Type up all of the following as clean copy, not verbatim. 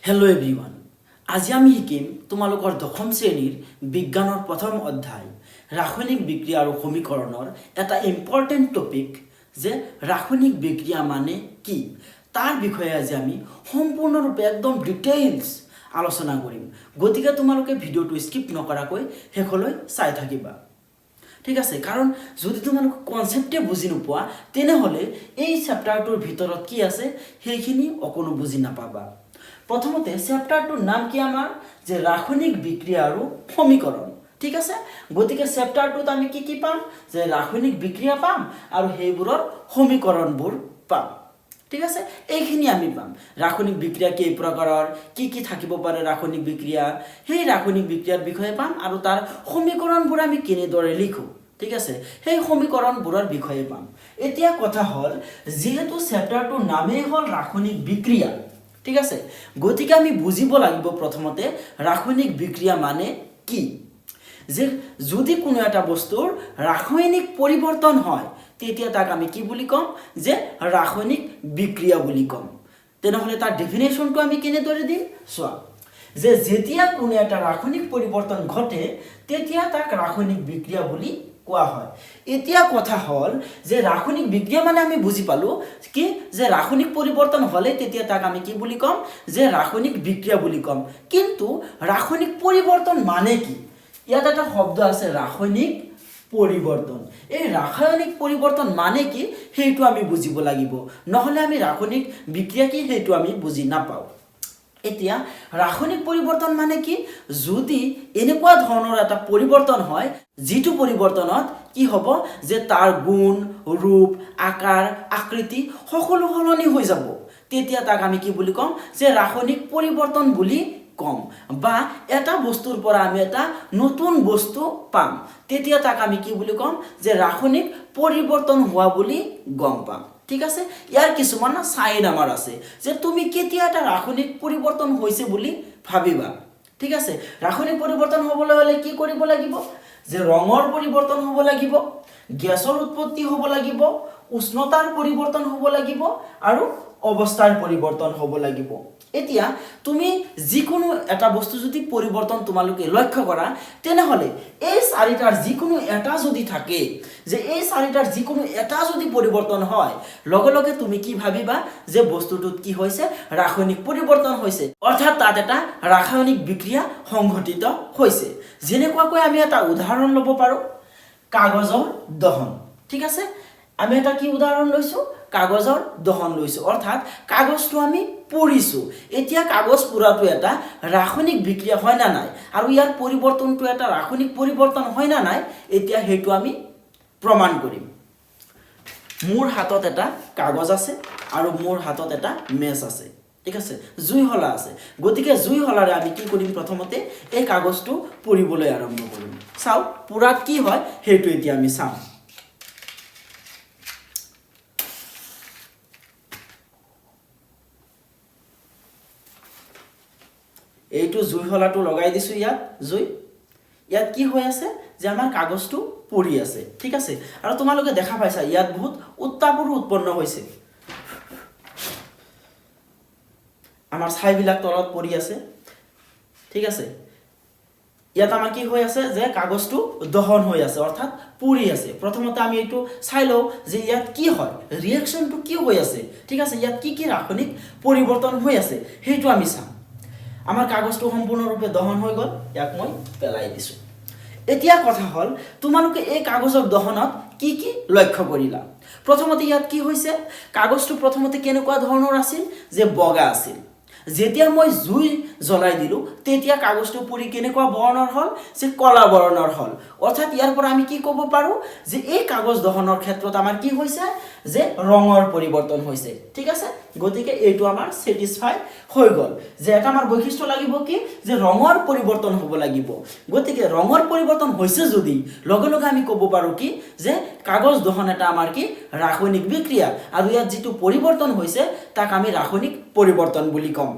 Hello' everyone. আজি আমি শিকিম তোমালোকৰ দশম শ্ৰেণীৰ বিজ্ঞানৰ প্ৰথম অধ্যায় ৰাসায়নিক বিক্ৰিয়া আৰু সমীকৰণৰ এটা ইম্পৰ্টেণ্ট টপিক যে ৰাসায়নিক বিক্ৰিয়া মানে কি তাৰ বিষয়ে আজি আমি সম্পূৰ্ণৰূপে একদম ডিটেইলছ আলোচনা কৰিম। গতিকে তোমালোকে ভিডিঅ'টো স্কিপ নকৰাকৈ শেষলৈ চাই থাকিবা, ঠিক আছে? কাৰণ যদি তোমালোকে কনচেপ্টে বুজি নোপোৱা তেনেহ'লে এই চেপ্টাৰটোৰ ভিতৰত কি আছে সেইখিনি অকণো বুজি নাপাবা। প্ৰথমতে চেপ্টাৰটোৰ নাম কি আমাৰ যে ৰাসায়নিক বিক্ৰিয়া আৰু সমীকৰণ, ঠিক আছে? গতিকে চেপ্টাৰটোত আমি কি পাম যে ৰাসায়নিক বিক্ৰিয়া পাম আৰু সেইবোৰৰ সমীকৰণবোৰ পাম, ঠিক আছে? এইখিনি আমি পাম। ৰাসায়নিক বিক্ৰিয়া কেই প্ৰকাৰৰ, কি থাকিব পাৰে ৰাসায়নিক বিক্ৰিয়া, সেই ৰাসায়নিক বিক্ৰিয়াৰ বিষয়ে পাম আৰু তাৰ সমীকৰণবোৰ আমি কেনেদৰে লিখোঁ, ঠিক আছে? সেই সমীকৰণবোৰৰ বিষয়ে পাম। এতিয়া কথা হ'ল যিহেতু চেপ্টাৰটোৰ নামেই হ'ল ৰাসায়নিক বিক্ৰিয়া, ঠিক আছে? গতিকে আমি বুজিব লাগিব প্ৰথমতে ৰাসায়নিক বিক্ৰিয়া মানে কি। যে যদি কোনো এটা বস্তুৰ ৰাসায়নিক পৰিৱৰ্তন হয় তেতিয়া তাক আমি কি বুলি ক'ম যে ৰাসায়নিক বিক্ৰিয়া বুলি ক'ম। তেনেহ'লে তাৰ ডেফিনেশ্যনটো আমি কেনেদৰে দিম চোৱা, যে যেতিয়া কোনো এটা ৰাসায়নিক পৰিৱৰ্তন ঘটে তেতিয়া তাক ৰাসায়নিক বিক্ৰিয়া বুলি কোৱা হয়। এতিয়া কথা হ'ল যে ৰাসায়নিক বিক্ৰিয়া মানে আমি বুজি পালোঁ কি যে ৰাসায়নিক পৰিৱৰ্তন হ'লে তেতিয়া তাক আমি কি বুলি ক'ম যে ৰাসায়নিক বিক্ৰিয়া বুলি ক'ম। কিন্তু ৰাসায়নিক পৰিৱৰ্তন মানে কি? ইয়াত এটা শব্দ আছে ৰাসায়নিক পৰিৱৰ্তন। এই ৰাসায়নিক পৰিৱৰ্তন মানে কি সেইটো আমি বুজিব লাগিব, নহ'লে আমি ৰাসায়নিক বিক্ৰিয়া কি সেইটো আমি বুজি নাপাওঁ। এতিয়া ৰাসায়নিক পৰিৱৰ্তন মানে কি? যদি এনেকুৱা ধৰণৰ এটা পৰিৱৰ্তন হয় যিটো পৰিৱৰ্তনত কি হ'ব যে তাৰ গুণ, ৰূপ, আকাৰ, আকৃতি সকলো সলনি হৈ যাব তেতিয়া তাক আমি কি বুলি ক'ম যে ৰাসায়নিক পৰিৱৰ্তন বুলি ক'ম। বা এটা বস্তুৰ পৰা আমি এটা নতুন বস্তু পাম তেতিয়া তাক আমি কি বুলি ক'ম যে ৰাসায়নিক পৰিৱৰ্তন হোৱা বুলি গম পাম, ঠিক আছে? ইয়াৰ কিছুমান চাইন আমাৰ আছে যে তুমি কেতিয়া এটা ৰাসায়নিক পৰিৱৰ্তন হৈছে বুলি ভাবিবা, ঠিক আছে? ৰাসায়নিক পৰিৱৰ্তন হ'বলৈ হ'লে কি কৰিব লাগিব যে ৰঙৰ পৰিৱৰ্তন হ'ব লাগিব, গেছৰ উৎপত্তি হ'ব লাগিব, উষ্ণতাৰ পৰিৱৰ্তন হ'ব লাগিব আৰু অৱস্থাৰ পৰিৱৰ্তন হ'ব লাগিব। এতিয়া তুমি যিকোনো এটা বস্তু যদি পৰিৱৰ্তন তোমালোকে লক্ষ্য কৰা তেনেহ'লে এই চাৰিটাৰ যিকোনো এটা যদি থাকে যে এই চাৰিটাৰ যিকোনো এটা যদি পৰিৱৰ্তন হয় লগে লগে তুমি কি ভাবিবা যে বস্তুটোত কি হৈছে ৰাসায়নিক পৰিৱৰ্তন হৈছে, অৰ্থাৎ তাত এটা ৰাসায়নিক বিক্ৰিয়া সংঘটিত হৈছে। যেনেকুৱাকৈ আমি এটা উদাহৰণ ল'ব পাৰোঁ কাগজৰ দহন, ঠিক আছে? আমি এটা কি উদাহৰণ লৈছোঁ কাগজৰ দহন লৈছোঁ, অৰ্থাৎ কাগজটো আমি পুৰিছোঁ। এতিয়া কাগজ পুৰাটো এটা ৰাসায়নিক বিক্ৰিয়া হয় না নাই আৰু ইয়াৰ পৰিৱৰ্তনটো এটা ৰাসায়নিক পৰিৱৰ্তন হয় না নাই এতিয়া সেইটো আমি প্ৰমাণ কৰিম। মোৰ হাতত এটা কাগজ আছে আৰু মোৰ হাতত এটা মেচ আছে, ঠিক আছে? জুই শলা আছে। গতিকে জুই শলাৰে আমি কি কৰিম প্ৰথমতে এই কাগজটো পুৰিবলৈ আৰম্ভ কৰিম। চাওঁ পুৰাত কি হয় সেইটো এতিয়া আমি চাওঁ। এইটো জুই শলাটো লগাই দিছোঁ ইয়াত কি হৈ আছে যে আমাৰ কাগজটো পৰি আছে, ঠিক আছে? আৰু তোমালোকে দেখা পাইছা ইয়াত বহুত উত্তাপৰো উৎপন্ন হৈছে, আমাৰ ছাইবিলাক তলত পৰি আছে, ঠিক আছে? ইয়াত আমাৰ কি হৈ আছে যে কাগজটো দহন হৈ আছে অৰ্থাৎ পুৰি আছে। প্ৰথমতে আমি এইটো চাই লওঁ যে ইয়াত কি হয় ৰিয়েকশ্যনটো কি হৈ আছে, ঠিক আছে? ইয়াত কি ৰাসায়নিক পৰিৱৰ্তন হৈ আছে সেইটো আমি চাম। আমাৰ কাগজটো সম্পূৰ্ণৰূপে দহন হৈ গ'ল, ইয়াক মই পেলাই দিছোঁ। এতিয়া কথা হ'ল তোমালোকে এই কাগজৰ দহনত কি লক্ষ্য কৰিলা। প্ৰথমতে ইয়াত কি হৈছে কাগজটো প্ৰথমতে কেনেকুৱা ধৰণৰ আছিল যে বগা আছিল। যেতিয়া মই জুই জ্বলাই দিলোঁ তেতিয়া কাগজটো পুৰি কেনেকুৱা বৰণৰ হ'ল যে কলা বৰণৰ হ'ল, অৰ্থাৎ ইয়াৰ পৰা আমি কি ক'ব পাৰোঁ যে এই কাগজ দহনৰ ক্ষেত্ৰত আমাৰ কি হৈছে যে ৰঙৰ পৰিৱৰ্তন হৈছে, ঠিক আছে? গতিকে এইটো আমাৰ ছেটিছফাই হৈ গ'ল যে এটা আমাৰ বৈশিষ্ট্য লাগিব কি যে ৰঙৰ পৰিৱৰ্তন হ'ব লাগিব। গতিকে ৰঙৰ পৰিৱৰ্তন হৈছে যদি লগে লগে আমি ক'ব পাৰোঁ কি যে কাগজ দহন এটা আমাৰ কি ৰাসায়নিক বিক্ৰিয়া আৰু ইয়াত যিটো পৰিৱৰ্তন হৈছে তাক আমি ৰাসায়নিক পৰিৱৰ্তন বুলি ক'ম।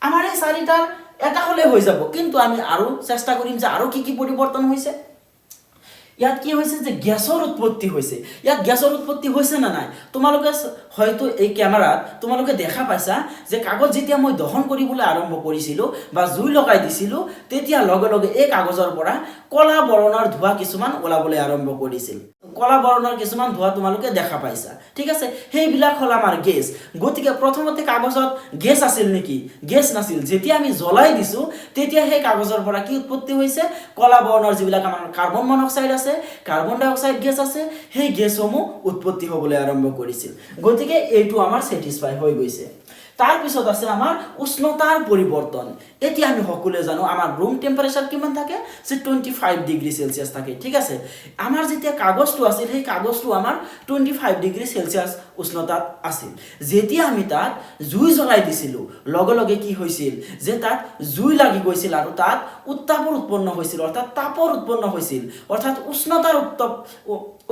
আমাৰ এই চাৰিটাৰ এটা হ'লে হৈ যাব, কিন্তু আমি আৰু চেষ্টা কৰিম যে আৰু কি পৰিৱৰ্তন হৈছে। ইয়াত কি হৈছে যে গেছৰ উৎপত্তি হৈছে। ইয়াত গেছৰ উৎপত্তি হৈছে না নাই তোমালোকে হয়তো এই কেমেৰাত তোমালোকে দেখা পাইছা যে কাগজ যেতিয়া মই দহন কৰিবলৈ আৰম্ভ কৰিছিলোঁ বা জুই লগাই দিছিলোঁ তেতিয়া লগে লগে এই কাগজৰ পৰা কলা বৰণৰ ধোঁৱা কিছুমান ওলাবলৈ আৰম্ভ কৰিছিল। কলা বৰণৰ কিছুমান ধোঁৱা তোমালোকে দেখা পাইছা, ঠিক আছে। সেইবিলাক হ'ল আমাৰ গেছ। গতিকে প্ৰথমতে কাগজত গেছ আছিল নেকি? গেছ নাছিল। যেতিয়া আমি জ্বলাই দিছোঁ তেতিয়া সেই কাগজৰ পৰা কি উৎপত্তি হৈছে? কলা বৰণৰ যিবিলাক আমাৰ কাৰ্বন মনক্সাইড আছে, কাৰ্বন ডাই অক্সাইড গেছ আছে, সেই গেছসমূহ উৎপত্তি হ'বলৈ আৰম্ভ কৰিছিল। গতিকে এইটো আমাৰ ছেটিছফাই হৈ গৈছে। তাৰপিছত আছে আমাৰ উষ্ণতাৰ পৰিৱৰ্তন। এতিয়া আমি সকলোৱে জানো আমাৰ ৰুম টেম্পাৰেচাৰ কিমান থাকে? যে 25 ডিগ্ৰী চেলচিয়াছ থাকে, ঠিক আছে। আমাৰ যেতিয়া কাগজটো আছিল সেই কাগজটো আমাৰ 25 ডিগ্ৰী চেলচিয়াছ উষ্ণতাত আছিল। যেতিয়া আমি তাত জুই জ্বলাই দিছিলোঁ লগে লগে কি হৈছিল? যে তাত জুই লাগি গৈছিল আৰু তাত উত্তাপৰ উৎপন্ন হৈছিল, অৰ্থাৎ তাপৰ উৎপন্ন হৈছিল, অৰ্থাৎ উষ্ণতাৰ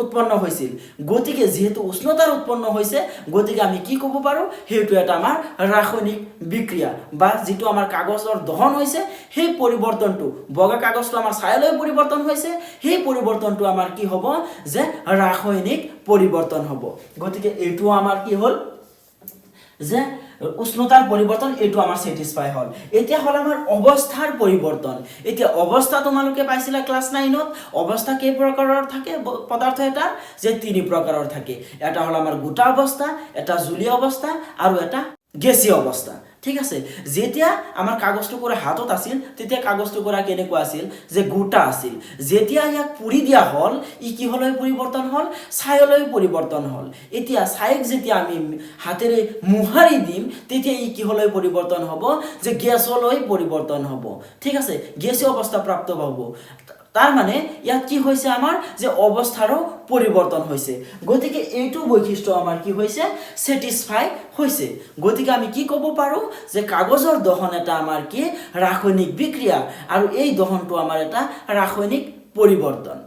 উৎপন্ন হৈছিল। গতিকে যিহেতু উষ্ণতাৰ উৎপন্ন হৈছে গতিকে আমি কি ক'ব পাৰোঁ? সেইটো এটা আমাৰ ৰাসায়নিক বিক্ৰিয়া বা যিটো আমাৰ কাগজৰ দহন হৈছে সেই পৰিৱৰ্তনটো, বগা কাগজটো আমাৰ ছাইলৈ পৰিৱৰ্তন হৈছে, সেই পৰিৱৰ্তনটো আমাৰ কি হ'ব? যে ৰাসায়নিক পৰিৱৰ্তন হ'ব। গতিকে এইটো আমাৰ কি হ'ল? যে উষ্ণতাৰ পৰিৱৰ্তন, এইটো আমাৰ ছেটিছফাই হ'ল। এতিয়া হ'ল আমাৰ অৱস্থাৰ পৰিৱৰ্তন। এতিয়া অৱস্থা তোমালোকে পাইছিলা ক্লাছ 9ত। অৱস্থা কেই প্ৰকাৰৰ থাকে পদাৰ্থ এটা? যে 3 প্ৰকাৰৰ থাকে। এটা হ'ল আমাৰ গোটা অৱস্থা, এটা জুলীয়া অৱস্থা আৰু এটা গেছীয় অৱস্থা, ঠিক আছে। যেতিয়া আমাৰ কাগজটো কৰা হাতত আছিল তেতিয়া কাগজটো কৰা কেনেকুৱা আছিল? যে গোটা আছিল। যেতিয়া ইয়াক পুৰি দিয়া হ'ল ই কিহলৈ পৰিৱৰ্তন হ'ল? ছাইলৈ পৰিৱৰ্তন হ'ল। এতিয়া ছাইক যেতিয়া আমি হাতেৰে মোহাৰি দিম তেতিয়া ই কিহলৈ পৰিৱৰ্তন হ'ব? যে গেছলৈ পৰিৱৰ্তন হ'ব, ঠিক আছে। গেছীয় অৱস্থা প্ৰাপ্ত হ'ব। তাৰ মানে ইয়াত কি হৈছে আমাৰ? যে অৱস্থাৰো পৰিৱৰ্তন হৈছে। গতিকে এইটো বৈশিষ্ট্য আমাৰ কি হৈছে? ছেটিছফাই হৈছে। গতিকে আমি কি ক'ব পাৰোঁ? যে কাগজৰ দহন এটা আমাৰ কি? ৰাসায়নিক বিক্ৰিয়া, আৰু এই দহনটো আমাৰ এটা ৰাসায়নিক পৰিৱৰ্তন,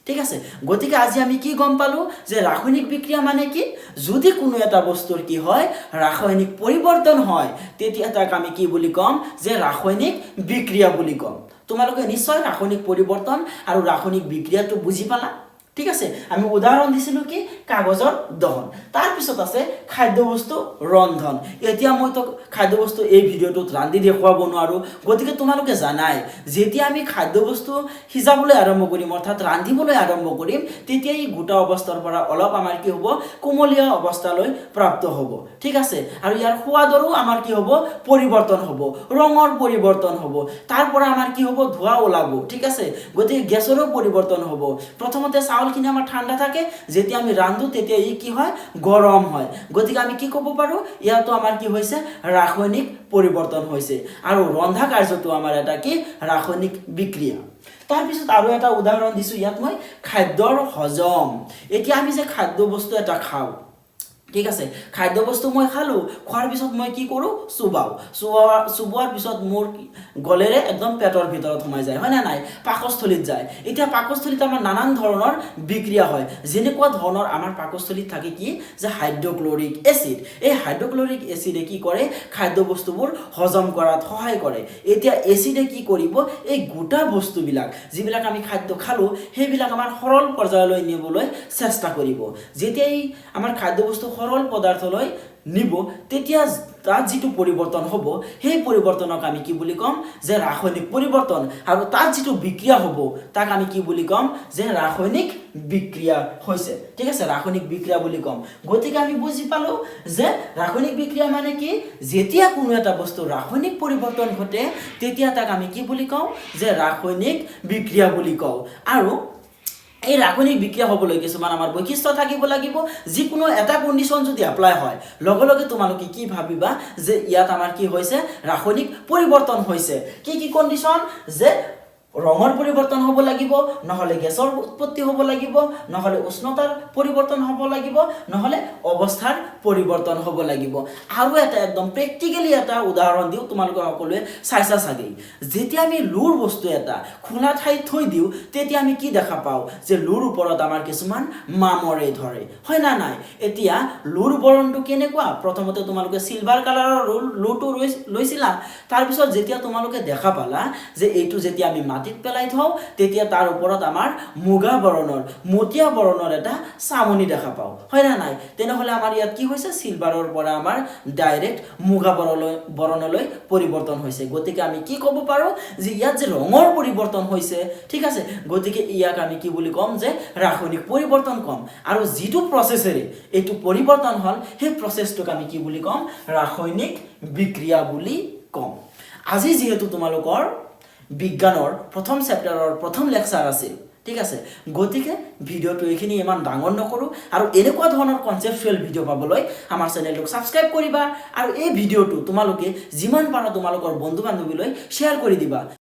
ঠিক আছে। গতিকে আজি আমি কি গম পালোঁ? যে ৰাসায়নিক বিক্ৰিয়া মানে কি? যদি কোনো এটা বস্তুৰ কি হয়? ৰাসায়নিক পৰিৱৰ্তন হয় তেতিয়া তাক আমি কি বুলি ক'ম? যে ৰাসায়নিক বিক্ৰিয়া বুলি ক'ম। তোমালোকে নিশ্চয় ৰাসায়নিক পৰিৱৰ্তন আৰু ৰাসায়নিক বিক্ৰিয়াটো বুজি পালা, ঠিক আছে। আমি উদাহৰণ দিছিলোঁ কি? কাগজৰ দহন। তাৰপিছত আছে খাদ্যবস্তু ৰন্ধন। এতিয়া মইতো খাদ্যবস্তু এই ভিডিঅ'টোত ৰান্ধি দেখুৱাব নোৱাৰোঁ। গতিকে তোমালোকে জানাই যেতিয়া আমি খাদ্যবস্তু সিজাবলৈ আৰম্ভ কৰিম, অৰ্থাৎ ৰান্ধিবলৈ আৰম্ভ কৰিম, তেতিয়া এই গোটা অৱস্থাৰ পৰা অলপ আমাৰ কি হ'ব? কোমলীয়া অৱস্থালৈ প্ৰাপ্ত হ'ব, ঠিক আছে। আৰু ইয়াৰ সোৱাদৰো আমাৰ কি হ'ব? পৰিৱৰ্তন হ'ব, ৰঙৰ পৰিৱৰ্তন হ'ব, তাৰ পৰা আমাৰ কি হ'ব? ধোঁৱা ওলাব, ঠিক আছে। গতিকে গেছৰো পৰিৱৰ্তন হ'ব। প্ৰথমতে চাউলখিনি আমাৰ ঠাণ্ডা থাকে, যেতিয়া আমি ৰান্ধো তেতিয়া ই কি হয়? গৰম হয়। গতিকে আমি কি ক'ব পাৰোঁ? ইয়াতো আমাৰ কি হৈছে? ৰাসায়নিক পৰিৱৰ্তন হৈছে। আৰু ৰন্ধা কাৰ্যটো আমাৰ এটা কি? ৰাসায়নিক বিক্ৰিয়া। তাৰপিছত আৰু এটা উদাহৰণ দিছোঁ ইয়াত মই, খাদ্যৰ হজম। এতিয়া আমি যে খাদ্য বস্তু এটা খাওঁ, ঠিক আছে। খাদ্য বস্তু মই খালোঁ, খোৱাৰ পিছত মই কি কৰোঁ? চুবাওঁ। চুবোৱাৰ পিছত মোৰ গলেৰে একদম পেটৰ ভিতৰত সোমাই যায়, হয় না নাই? পাকস্থলীত যায়। এতিয়া পাকস্থলীত আমাৰ নানান ধৰণৰ বিক্ৰিয়া হয়। যেনেকুৱা ধৰণৰ আমাৰ পাকস্থলীত থাকে কি? যে হাইড্ৰক্লৰিক এচিড। এই হাইড্ৰক্লৰিক এচিডে কি কৰে? খাদ্য বস্তুবোৰ হজম কৰাত সহায় কৰে। এতিয়া এচিডে কি কৰিব? এই গোটা বস্তুবিলাক যিবিলাক আমি খাদ্য খালোঁ সেইবিলাক আমাৰ সৰল পৰ্যায়লৈ নিবলৈ চেষ্টা কৰিব। যেতিয়া এই আমাৰ খাদ্য বস্তু সৰল পদাৰ্থলৈ নিব তেতিয়া তাত যিটো পৰিৱৰ্তন হ'ব সেই পৰিৱৰ্তনক আমি কি বুলি ক'ম? যে ৰাসায়নিক পৰিৱৰ্তন। আৰু তাত যিটো বিক্ৰিয়া হ'ব তাক আমি কি বুলি ক'ম? যে ৰাসায়নিক বিক্ৰিয়া হৈছে, ঠিক আছে। ৰাসায়নিক বিক্ৰিয়া বুলি ক'ম। গতিকে আমি বুজি পালোঁ যে ৰাসায়নিক বিক্ৰিয়া মানে কি? যেতিয়া কোনো এটা বস্তু ৰাসায়নিক পৰিৱৰ্তন ঘটে তেতিয়া তাক আমি কি বুলি কওঁ? যে ৰাসায়নিক বিক্ৰিয়া বুলি কওঁ। আৰু এই ৰাসায়নিক বিক্ৰিয়া হ'বলৈ কিছুমান আমাৰ বৈশিষ্ট্য থাকিব লাগিব। যিকোনো এটা কণ্ডিশ্যন যদি এপ্লাই হয় লগে লগে তোমালোকে কি ভাবিবা? যে ইয়াত আমাৰ কি হৈছে? ৰাসায়নিক পৰিৱৰ্তন হৈছে। কি কি কণ্ডিশ্যন? যে ৰঙৰ পৰিৱৰ্তন হ'ব লাগিব, নহ'লে গেছৰ উৎপত্তি হ'ব লাগিব, নহ'লে উষ্ণতাৰ পৰিৱৰ্তন হ'ব লাগিব, নহ'লে অৱস্থাৰ পৰিৱৰ্তন হ'ব লাগিব। আৰু এটা একদম প্ৰেক্টিকেলি এটা উদাহৰণ দিওঁ, তোমালোকে সকলোৱে চাইছা চাগেই। যেতিয়া আমি লুৰ বস্তু এটা খোলা ঠাইত থৈ দিওঁ তেতিয়া আমি কি দেখা পাওঁ? যে লুৰ ওপৰত আমাৰ কিছুমান মামৰে ধৰে, হয় না নাই? এতিয়া লুৰ বৰণটো কেনেকুৱা? প্ৰথমতে তোমালোকে চিলভাৰ কালাৰৰ লুটো লৈছিলা, তাৰপিছত যেতিয়া তোমালোকে দেখা পালা যে এইটো যেতিয়া আমি মাটি মাটিত পেলাই থওঁ তেতিয়া তাৰ ওপৰত আমাৰ মুগা বৰণৰ মটীয়া বৰণৰ এটা চামনি দেখা পাওঁ হয় না নাই তেনেহ'লে আমাৰ ইয়াত কি হৈছে চিলভাৰৰ পৰা আমাৰ ডাইৰেক্ট মুগা বৰণলৈ পৰিৱৰ্তন হৈছে গতিকে আমি কি ক'ব পাৰোঁ যে ইয়াত যে ৰঙৰ পৰিৱৰ্তন হৈছে ঠিক আছে গতিকে ইয়াক আমি কি বুলি ক'ম যে ৰাসায়নিক পৰিৱৰ্তন ক'ম আৰু যিটো প্ৰচেছেৰে এইটো পৰিৱৰ্তন হ'ল সেই প্ৰচেছটোক আমি কি বুলি ক'ম ৰাসায়নিক বিক্ৰিয়া বুলি ক'ম আজি যিহেতু তোমালোকৰ বিজ্ঞানৰ প্ৰথম চেপ্টাৰৰ প্ৰথম লেকচাৰ আছিল ঠিক আছে গতিকে ভিডিঅ'টো এইখিনি ইমান ডাঙৰ নকৰোঁ আৰু এনেকুৱা ধৰণৰ কনচেপচুৱেল ভিডিঅ' পাবলৈ আমাৰ চেনেলটোক ছাবস্ক্ৰাইব কৰিবা আৰু এই ভিডিঅ'টো তোমালোকে যিমান পাৰা তোমালোকৰ বন্ধু বান্ধৱীলৈ শ্বেয়াৰ কৰি দিবা